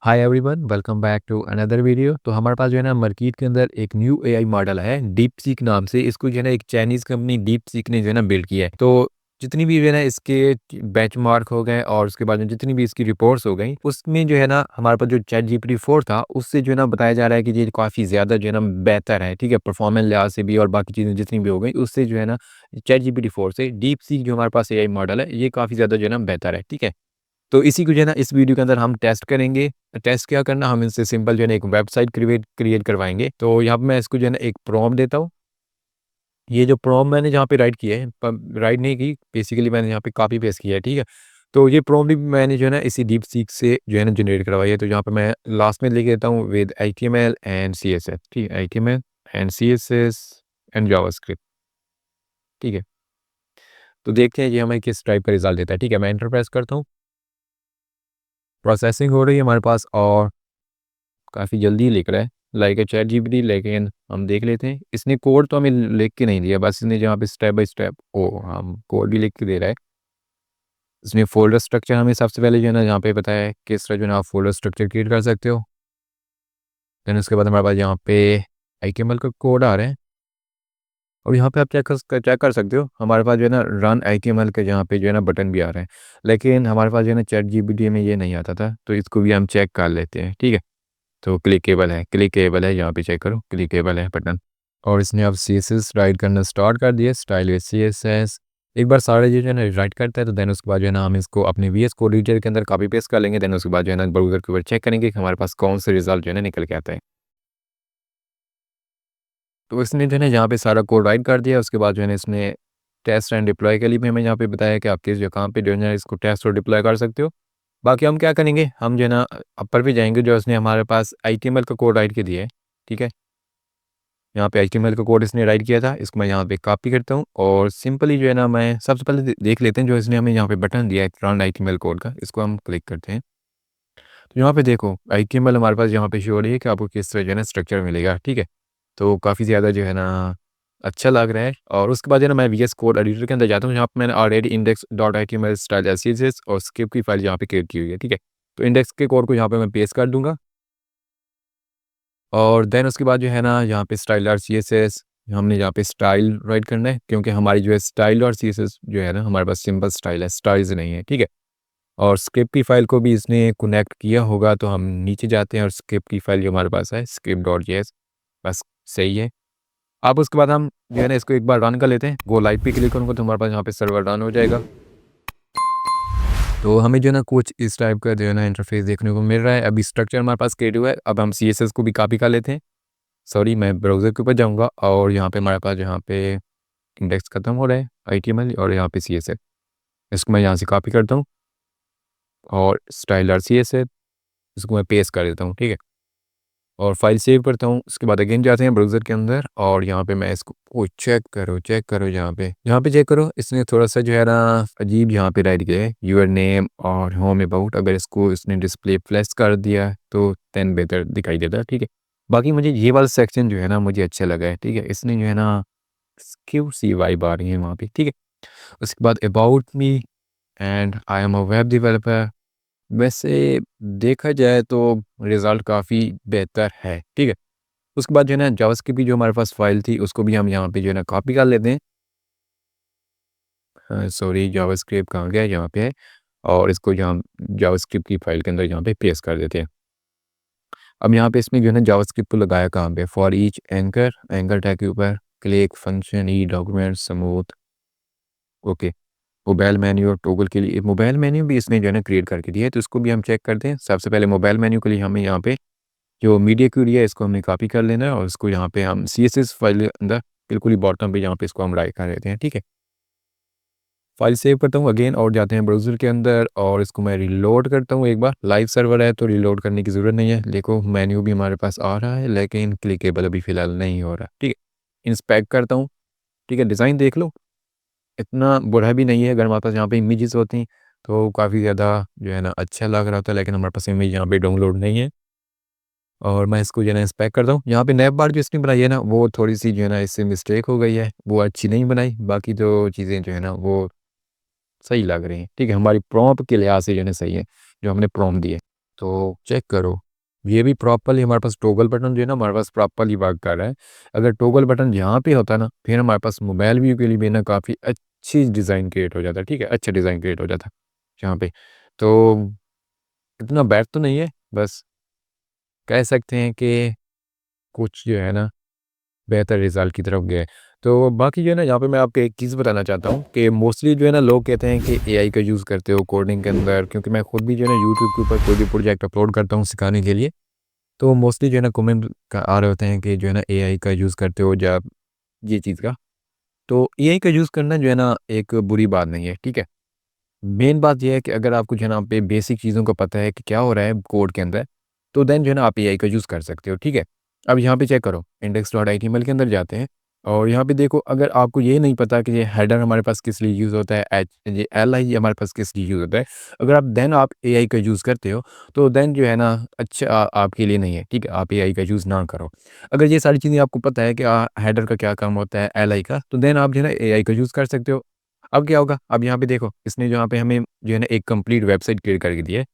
Hi everyone, welcome back to another video. तो हमारे पास जो है ना मार्केट के अंदर एक न्यू एआई मॉडल है डीप सीक नाम से। इसको जो है ना एक चाइनीज़ कंपनी डीप सीक ने जो है ना बिल्ड किया है। तो जितनी भी जो है ना इसके बेंचमार्क हो गए और उसके बाद में जितनी भी इसकी रिपोर्ट्स हो गई, उसमें जो है ना हमारे पास जो चैट जीपीटी 4 था उससे जो है ना बताया जा रहा है कि ये काफ़ी ज़्यादा जो है ना बेहतर है। ठीक है, परफॉर्मेंस लिहाज से भी और बाकी चीज़ें जितनी भी हो गई उससे जो है ना चैट जीपीटी 4 से डीप सीक जो हमारे पास एआई मॉडल है ये काफ़ी ज़्यादा जो है ना बेहतर है। ठीक है, तो इसी को जो है ना इस वीडियो के अंदर हम टेस्ट करेंगे। टेस्ट क्या करना, हम इनसे सिंपल जो है ना एक वेबसाइट क्रिएट करवाएँगे। तो यहाँ पे मैं इसको जो है ना एक प्रॉम्प्ट देता हूँ। ये जो प्रॉम्प्ट मैंने जहाँ पे राइट किया है, प राइट नहीं की, बेसिकली मैंने यहाँ पे कॉपी पेस्ट किया है, ठीक है? तो ये प्रॉम्प्ट भी मैंने जो है ना इसी डीपसीक से जो है ना जनरेट करवाई है। तो यहाँ पे मैं लास्ट में लिख देता हूँ विद एचटीएमएल एंड सीएसएस, ठीक है? HTML and CSS and JavaScript, ठीक है? तो देखते हैं ये हमें किस टाइप का रिज़ल्ट देता है, ठीक है? मैं एंटर प्रेस करता हूँ। प्रोसेसिंग हो रही है हमारे पास और काफ़ी जल्दी लिख रहा है लाइक ए चैट जीपीटी। लेकिन हम देख लेते हैं, इसने कोड तो हमें लिख के नहीं दिया, बस इसने जहाँ पे स्टेप बाय स्टेप ओ हम कोड भी लिख के दे रहा है। इसमें फ़ोल्डर स्ट्रक्चर हमें सबसे पहले जो है ना यहाँ पे बताया है किस तरह जो है ना आप फ़ोल्डर स्ट्रक्चर क्रिएट कर सकते हो। देन उसके बाद हमारे पास यहाँ पे एचटीएमएल का कोड आ रहा है और यहाँ पे आप चेक कर सकते हो हमारे पास जो है ना रन एचटीएमएल के जहाँ पे जो है ना बटन भी आ रहे हैं। लेकिन हमारे पास जो है ना चैट जीपीटी में ये नहीं आता था, तो इसको भी हम चेक कर लेते हैं, ठीक है? तो क्लिकेबल है, यहाँ पे चेक करो, क्लिकेबल है बटन। और इसने अब सीएसएस राइट करना स्टार्ट कर दिया, स्टाइल विद सीएसएस। एक बार सारे जो है ना राइट करता है तो देन उसके बाद जो है ना हम इसको अपने वीएस कोड एडिटर के अंदर कॉपी पेस्ट कर लेंगे। देन उसके बाद जो है ना ब्राउज़र के ऊपर चेक करेंगे कि हमारे पास कौन से रिजल्ट जो है ना निकल के आता है। तो इसने जो है ना यहाँ पे सारा कोड राइट कर दिया। उसके बाद जो है ना इसने टेस्ट एंड डिप्लॉय के लिए भी हमें यहाँ पे बताया कि आप किस जगह पे जो है ना इसको टेस्ट और डिप्लॉय कर सकते हो। बाकी हम क्या करेंगे, हम जो है ना अपर पे जाएंगे, जो उसने हमारे पास एचटीएमएल का कोड राइट के दिया है, ठीक है? यहाँ पे एचटीएमएल का कोड इसने राइट किया था, इसको मैं यहाँ पे कॉपी करता हूँ और सिंपली जो है ना मैं सबसे पहले देख लेते हैं जो इसने हमें यहाँ पे बटन दिया है रन एचटीएमएल कोड का, इसको हम क्लिक करते हैं। तो यहाँ पे देखो एचटीएमएल हमारे पास यहाँ पे शो हो रही है कि आपको किस तरह जो है ना स्ट्रक्चर मिलेगा, ठीक है? तो काफ़ी ज़्यादा जो है ना अच्छा लग रहा है। और उसके बाद जो है ना मैं वीएस कोड एडिटर के अंदर जाता हूँ, जहाँ पे मैंने already index dot HTML style SCS और स्क्रिप्ट की फाइल यहाँ पे क्रिएट की हुई है, ठीक है? तो इंडेक्स के कोड को यहाँ पे मैं पेस्ट कर दूंगा और देन उसके बाद जो है ना यहाँ पे स्टाइल और सीएसएस, हमने यहाँ पे स्टाइल राइट करना है क्योंकि हमारी जो है स्टाइल और सीएसएस जो है ना हमारे पास सिंपल स्टाइल है, स्टाइल्स नहीं है, ठीक है? और स्क्रिप्ट की फाइल को भी इसने कनेक्ट किया होगा, तो हम नीचे जाते हैं और स्क्रिप्ट की फाइल जो हमारे पास है स्क्रिप्ट डॉट जेएस, बस सही है। अब उसके बाद हम जो है ना इसको एक बार रन कर लेते हैं। गो लाइव पे क्लिक करूँगा तो हमारे पास यहाँ पे सर्वर रन हो जाएगा। तो हमें जो है ना कुछ इस टाइप का जो है ना इंटरफेस देखने को मिल रहा है। अभी स्ट्रक्चर हमारे पास क्रिएट हुआ है, अब हम सीएसएस को भी कॉपी कर लेते हैं। सॉरी, मैं ब्राउज़र के ऊपर जाऊँगा और यहाँ पे हमारे पास यहाँ पे इंडेक्स खत्म हो रहा है एचटीएमएल और यहाँ पे सीएसएस, इसको मैं यहाँ से कॉपी करता हूँ और स्टाइल और सीएसएस इसको मैं पेस्ट कर देता हूँ, ठीक है? और फाइल सेव करता हूँ। उसके बाद अगेन जाते हैं ब्राउज़र के अंदर और यहाँ पे मैं इसको ओ चेक करो यहाँ पे चेक करो, इसने थोड़ा-सा जो है ना अजीब यहाँ पे राइट किया है योर नेम और होम अबाउट। अगर इसको इसने डिस्प्ले फ्लैश कर दिया तो देन बेहतर दिखाई देता है, ठीक है? बाकी मुझे ये वाला सेक्शन जो है ना मुझे अच्छा लगा है, ठीक है? इसने जो है ना क्यूट सी वाइब आ रही है वहाँ पे, ठीक है? उसके बाद about me and I am a web developer. वैसे देखा जाए तो रिज़ल्ट काफ़ी बेहतर है, ठीक है? उसके बाद जो है ना जावास्क्रिप्ट की जो हमारे पास फ़ाइल थी उसको भी हम यहाँ पे जो है ना कॉपी कर लेते हैं। सॉरी, जावास्क्रिप्ट कहाँ गया? यहाँ पे है और इसको यहाँ जावास्क्रिप्ट की फ़ाइल के अंदर यहाँ पे पेस्ट कर देते हैं। अब यहाँ पे इसमें जो है ना जावास्क्रिप्ट को लगाया कहाँ पे? फॉर ईच एंकर टैग के ऊपर click function e document smooth, okay. Mobile menu और टॉगल के लिए मोबाइल मेन्यू भी इसने जो है ना क्रिएट करके दिया है, तो इसको भी हम चेक करते हैं। सबसे पहले मोबाइल मेन्यू के लिए हमें यहाँ पे जो मीडिया क्यूरी है इसको हमें कॉपी कर लेना है और इसको यहाँ पे हम सीएसएस फाइल के अंदर बिल्कुल ही बॉटम पे यहाँ पे इसको हम राइट कर देते हैं, ठीक है? फाइल सेव करता हूँ अगेन और जाते हैं ब्राउज़र के अंदर और इसको मैं रीलोड करता हूँ एक बार। लाइव सर्वर है तो रीलोड करने की ज़रूरत नहीं है। देखो मेन्यू भी हमारे पास आ रहा है लेकिन क्लिकेबल अभी फ़िलहाल नहीं हो रहा, ठीक है? इंस्पेक्ट करता हूँ, ठीक है? डिज़ाइन देख लो, इतना बुरा भी नहीं है। अगर हमारे पास यहाँ पे इमेजेस होती तो काफ़ी ज़्यादा जो है ना अच्छा लग रहा था, लेकिन हमारे पास इमेज यहाँ पे डाउनलोड नहीं है। और मैं इसको जो है ना इंस्पेक्ट करता हूँ। यहाँ पे नैप बार जो इसने बनाई है ना वो थोड़ी-सी जो है ना इससे मिस्टेक हो गई है, वो अच्छी नहीं बनाई। बाकी तो चीज़ें जो है ना वो सही लग रही हैं, ठीक है? हमारी प्रॉम्प्ट के लिहाज से जो है ना सही है, जो हमने प्रॉम्प्ट दी है। तो चेक करो, ये भी प्रॉपर्ली हमारे पास टॉगल बटन जो है ना हमारे पास प्रॉपर्ली वर्क कर रहा है। अगर टॉगल बटन यहाँ पे होता ना, फिर हमारे पास मोबाइल व्यू के लिए भी ना काफ़ी अच्छी डिज़ाइन क्रिएट हो जाता, ठीक है, अच्छा डिज़ाइन क्रिएट हो जाता यहाँ पे। तो इतना बैड तो नहीं है, बस कह सकते हैं कि कुछ जो है ना बेहतर रिज़ल्ट की तरफ गए। तो बाकी जो है ना यहाँ पे मैं आपको एक चीज़ बताना चाहता हूँ कि मोस्टली जो है ना लोग कहते हैं कि एआई का यूज़ करते हो कोडिंग के अंदर, क्योंकि मैं खुद भी जो है ना यूट्यूब के ऊपर कोई भी प्रोजेक्ट अपलोड करता हूँ सिखाने के लिए। तो मोस्टली जो है ना कमेंट आ रहे होते हैं कि जो है ना एआई का यूज़ करते हो या ये चीज़ का। तो एआई का यूज़ करना जो है ना एक बुरी बात नहीं है, ठीक है। मेन बात ये है कि अगर आपको जो है ना पे बेसिक चीज़ों का पता है कि क्या हो रहा है कोड के अंदर, तो देन जो है ना आप एआई का यूज़ कर सकते हो, ठीक है। अब यहाँ पे चेक करो, index.html के अंदर जाते हैं और यहाँ पे देखो, अगर आपको ये नहीं पता कि ये हेडर हमारे पास किस लिए यूज़ होता है, एच ये एल आई हमारे पास किस लिए यूज़ होता है, अगर आप एआई का यूज़ करते हो, तो देन जो है ना अच्छा आपके लिए नहीं है, ठीक है। आप एआई का यूज़ ना करो। अगर ये सारी चीज़ें आपको पता है कि हेडर का क्या काम होता है, एल आई का, तो देन आप जो है ना एआई का यूज़ कर सकते हो। अब क्या होगा, अब यहाँ पे देखो, इसने जो यहाँ पे हमें जो है ना एक कंप्लीट वेबसाइट क्रिएट करके दी है।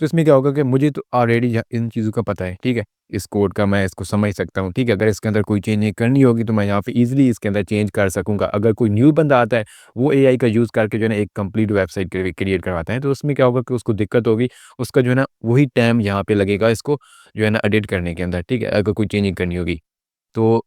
तो इसमें क्या होगा कि मुझे तो ऑलरेडी इन चीज़ों का पता है, ठीक है। इस कोड का मैं इसको समझ सकता हूँ, ठीक है। अगर इसके अंदर कोई चेंज करनी होगी तो मैं यहाँ पे ईज़िली इसके अंदर चेंज कर सकूँगा। अगर कोई न्यू बंदा आता है, वो एआई का यूज़ करके जो है ना एक कंप्लीट वेबसाइट क्रिएट करवाता है, तो उसमें क्या होगा कि उसको दिक्कत होगी, उसका जो है ना वही टाइम यहाँ पे लगेगा इसको जो है ना एडिट करने के अंदर, ठीक है, अगर कोई चेंजिंग करनी होगी। तो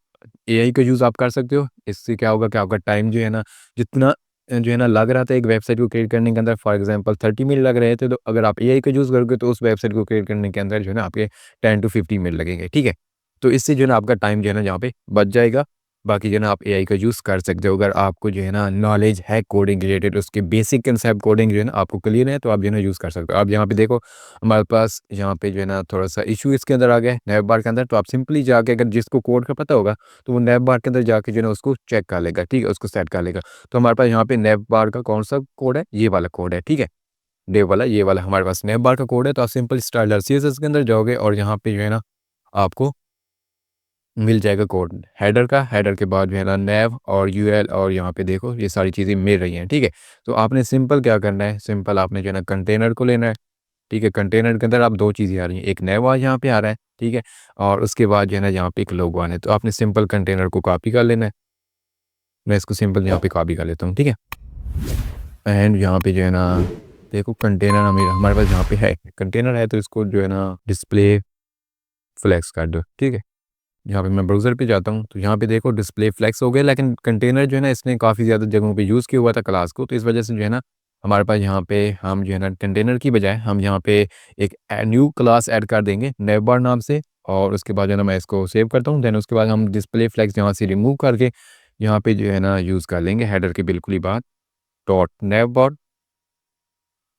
एआई का यूज़ आप कर सकते हो। इससे क्या होगा कि आपका टाइम जो है ना, जितना जो है ना लग रहा था एक वेबसाइट को क्रिएट करने के अंदर, फॉर एग्ज़ाम्पल 30 मिनट लग रहे थे, तो अगर आप एआई का यूज़ करोगे तो उस वेबसाइट को क्रिएट करने के अंदर जो है ना आपके 10 टू 15 मिनट लगेंगे, ठीक है। तो इससे जो है ना आपका टाइम जो है ना यहाँ पे बच जाएगा। बाकी जो है ना आप एआई का यूज़ कर सकते हो। अगर आपको जो है ना नॉलेज है कोडिंग रिलेटेड, उसके बेसिक कंसेप्ट कोडिंग जो है ना आपको क्लियर है, तो आप जो है ना यूज़ कर सकते हो। आप यहाँ पे देखो, हमारे पास यहाँ पे जो है ना थोड़ा-सा इश्यू इसके अंदर आ गया है नैव बार के अंदर, तो आप सिंपली जाके, अगर जिसको कोड का पता होगा, तो वो नैव बार के अंदर जाके जो है ना उसको चेक कर लेगा, ठीक है, उसको सेट कर लेगा। तो हमारे पास यहाँ पे नैव बार का कौन-सा कोड है? ये वाला कोड है, ठीक है। डेव वाला, ये वाला हमारे पास नैव बार का कोड है। तो आप सिंपल स्टाइलर सीएसएस के अंदर जाओगे और यहाँ पे जो है ना आपको मिल जाएगा कोड हेडर का। हेडर के बाद जो है ना नैव और यूएल, और यहाँ पे देखो ये सारी चीज़ें मिल रही हैं, ठीक है। तो आपने सिंपल क्या करना है, सिंपल आपने जो है ना कंटेनर को लेना है, ठीक है। कंटेनर के अंदर आप 2 चीज़ें आ रही हैं, एक नैव यहाँ पे आ रहा है, ठीक है, और उसके बाद जो है ना यहाँ पे एक लोगो आना है। तो आपने सिंपल कंटेनर को कॉपी कर लेना है। मैं इसको सिंपल यहाँ पे कॉपी कर लेता हूँ, ठीक है। एंड यहाँ पे जो है ना देखो, कंटेनर हमारे पास यहाँ पे है, कंटेनर है, तो इसको जो है ना डिस्प्ले फ्लेक्स कर दो, ठीक है। यहाँ पे मैं ब्राउज़र पे जाता हूँ, तो यहाँ पे देखो डिस्प्ले फ्लेक्स हो गया, लेकिन कंटेनर जो है ना इसने काफ़ी ज़्यादा जगहों पे यूज़ किया हुआ था क्लास को, तो इस वजह से जो है ना हमारे पास यहाँ पे हम जो है ना कंटेनर की बजाय हम यहाँ पे एक न्यू क्लास ऐड कर देंगे नेवबार नाम से। और उसके बाद जो है ना मैं इसको सेव करता हूँ, देन उसके बाद हम डिस्प्ले फ्लेक्स यहाँ से रिमूव करके यहाँ पे जो है ना यूज़ कर लेंगे हेडर के बिल्कुल ही बाद डॉट नेवबार,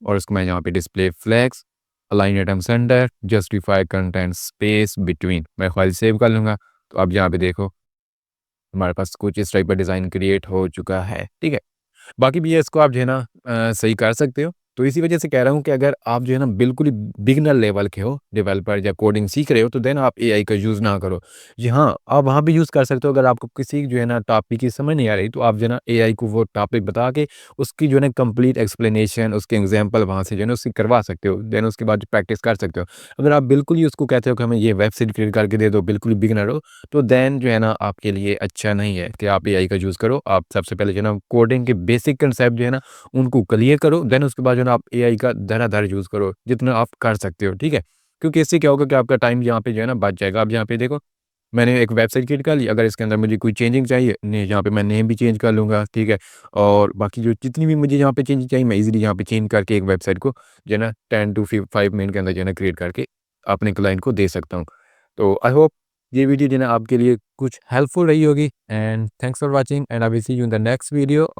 और उसको मैं यहाँ पे display flex align item center justify content space between मैं फाइल सेव कर लूँगा। तो अब यहाँ पे देखो हमारे पास कुछ इस टाइप का डिज़ाइन क्रिएट हो चुका है, ठीक है। बाकी भी ये इसको आप जो है ना सही कर सकते हो। तो इसी वजह से कह रहा हूँ कि अगर आप जो है ना बिल्कुल ही बिगिनर लेवल के हो, डेवलपर या कोडिंग सीख रहे हो, तो देन आप एआई का यूज़ ना करो। जी हाँ, आप वहाँ भी यूज़ कर सकते हो। अगर आपको किसी जो है ना टॉपिक की समझ नहीं आ रही, तो आप जो है ना एआई को वो टॉपिक बता के उसकी जो है ना कंप्लीट एक्सप्लेनेशन, उसके एग्जांपल वहाँ से जो है ना उसकी करवा सकते हो। देन उसके बाद प्रैक्टिस कर सकते हो। अगर आप बिल्कुल ही उसको कहते हो कि हमें ये वेबसाइट क्रिएट करके दे दो, बिल्कुल ही बिगिनर हो, तो देन जो है ना आपके लिए अच्छा नहीं है कि आप एआई का यूज़ करो। आप सबसे पहले जो है ना कोडिंग के बेसिक कंसेप्ट जो है ना उनको क्लियर करो, देन उसके बाद जो है ना आप एआई का धड़ाधड़ यूज़ करो, जितना आप कर सकते हो, ठीक है? क्योंकि इससे क्या होगा कि आपका टाइम यहाँ पे जो है ना बच जाएगा। अब यहाँ पे देखो, मैंने एक वेबसाइट क्रिएट कर ली, अगर इसके अंदर मुझे कोई चेंजिंग चाहिए, ने यहाँ पे मैं नेम भी चेंज कर लूँगा, ठीक है? और बाकी जो जितनी भी मुझे यहाँ पे चेंजिंग चाहिए, मैं ईज़िली यहाँ पे चेंज करके एक वेबसाइट को जो है ना 10 टू 5 मिनट के अंदर जो है ना क्रिएट करके अपने क्लाइंट को दे सकता हूँ। तो आई होप ये वीडियो जो है ना आपके लिए कुछ हेल्पफुल रही होगी, and thanks for watching, and I will see you in the next video.